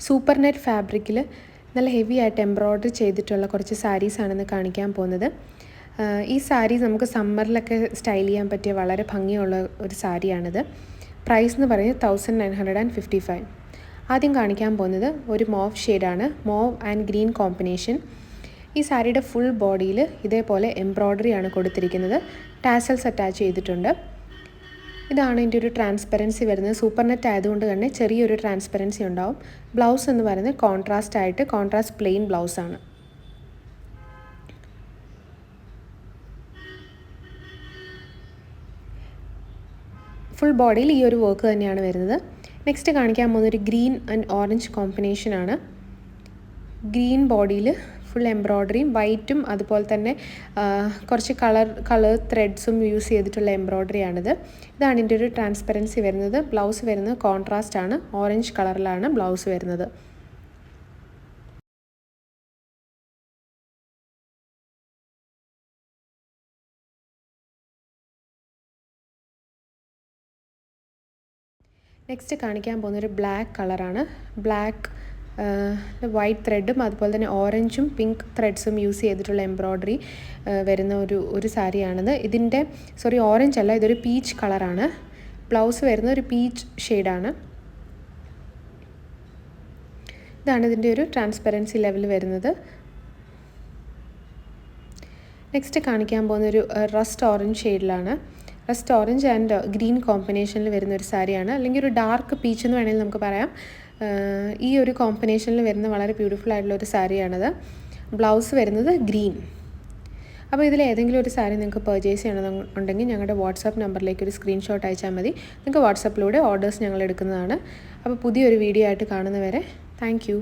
Super net ഫാബ്രിക്കിൽ നല്ല heavy ആയിട്ട് എംബ്രോയ്ഡറി ചെയ്തിട്ടുള്ള കുറച്ച് സാരീസാണെന്ന് കാണിക്കാൻ പോകുന്നത്. ഈ സാരി നമുക്ക് സമ്മറിലൊക്കെ സ്റ്റൈൽ ചെയ്യാൻ പറ്റിയ വളരെ ഭംഗിയുള്ള ഒരു സാരിയാണിത്. പ്രൈസ് എന്ന് പറയുന്നത് 1955. ആദ്യം കാണിക്കാൻ പോകുന്നത് ഒരു മോവ് ഷെയ്ഡാണ്, മോവ് ആൻഡ് ഗ്രീൻ കോമ്പിനേഷൻ. ഈ സാരിയുടെ ഫുൾ ബോഡിയിൽ ഇതേപോലെ എംബ്രോയ്ഡറി ആണ് കൊടുത്തിരിക്കുന്നത്. ടാസൽസ് അറ്റാച്ച് ചെയ്തിട്ടുണ്ട്. ഇതാണ് ഇതിൻ്റെ ഒരു ട്രാൻസ്പെറൻസി വരുന്നത്. സൂപ്പർ നെറ്റ് ആയതുകൊണ്ട് തന്നെ ചെറിയൊരു ട്രാൻസ്പെറൻസി ഉണ്ടാവും. ബ്ലൗസ് എന്ന് പറയുന്നത് കോൺട്രാസ്റ്റ് പ്ലെയിൻ ബ്ലൗസാണ്. ഫുൾ ബോഡിയിൽ ഈ ഒരു വർക്ക് തന്നെയാണ് വരുന്നത്. നെക്സ്റ്റ് കാണിക്കാൻ പോകുന്ന ഒരു ഗ്രീൻ ആൻഡ് ഓറഞ്ച് കോമ്പിനേഷനാണ്. ഗ്രീൻ ബോഡിയിൽ ഫുൾ എംബ്രോയ്ഡറിയും വൈറ്റും അതുപോലെ തന്നെ കുറച്ച് കളർ ത്രെഡ്സും യൂസ് ചെയ്തിട്ടുള്ള എംബ്രോയ്ഡറിയാണിത്. ഇതാണ് ഇതിൻ്റെ ഒരു ട്രാൻസ്പെറൻസി വരുന്നത്. ബ്ലൗസ് വരുന്നത് കോൺട്രാസ്റ്റ് ആണ്, ഓറഞ്ച് കളറിലാണ് ബ്ലൗസ് വരുന്നത്. നെക്സ്റ്റ് കാണിക്കാൻ പോകുന്നൊരു ബ്ലാക്ക് കളറാണ്. ബ്ലാക്ക് വൈറ്റ് ത്രെഡും അതുപോലെ തന്നെ ഓറഞ്ചും പിങ്ക് ത്രെഡ്സും യൂസ് ചെയ്തിട്ടുള്ള എംബ്രോയ്ഡറി വരുന്ന ഒരു സാരിയാണിത്. ഓറഞ്ച് അല്ല, ഇതൊരു പീച്ച് കളറാണ്. ബ്ലൗസ് വരുന്നത് ഒരു പീച്ച് ഷെയ്ഡാണ്. ഇതാണ് ഇതിൻ്റെ ഒരു ട്രാൻസ്പെറൻസി ലെവൽ വരുന്നത്. നെക്സ്റ്റ് കാണിക്കാൻ പോകുന്നൊരു റസ്റ്റ് ഓറഞ്ച് ഷെയ്ഡിലാണ്. റസ്റ്റ് ഓറഞ്ച് ആൻഡ് ഗ്രീൻ കോമ്പിനേഷനിൽ വരുന്ന ഒരു സാരിയാണ്, അല്ലെങ്കിൽ ഒരു ഡാർക്ക് പീച്ച് എന്ന് വേണമെങ്കിൽ നമുക്ക് പറയാം. ഈ ഒരു കോമ്പിനേഷനിൽ വരുന്ന വളരെ ബ്യൂട്ടിഫുൾ ആയിട്ടുള്ള ഒരു സാരിയാണത്. ബ്ലൗസ് വരുന്നത് ഗ്രീൻ. അപ്പോൾ ഇതിൽ ഏതെങ്കിലും ഒരു സാരി നിങ്ങൾക്ക് പർച്ചേസ് ചെയ്യണമെന്നുണ്ടെങ്കിൽ ഞങ്ങളുടെ വാട്സാപ്പ് നമ്പറിലേക്ക് ഒരു സ്ക്രീൻഷോട്ട് അയച്ചാൽ മതി. നിങ്ങൾക്ക് വാട്സാപ്പിലൂടെ ഓർഡേഴ്സ് ഞങ്ങൾ എടുക്കുന്നതാണ്. അപ്പോൾ പുതിയൊരു വീഡിയോ ആയിട്ട് കാണുന്നവരെ താങ്ക് യു.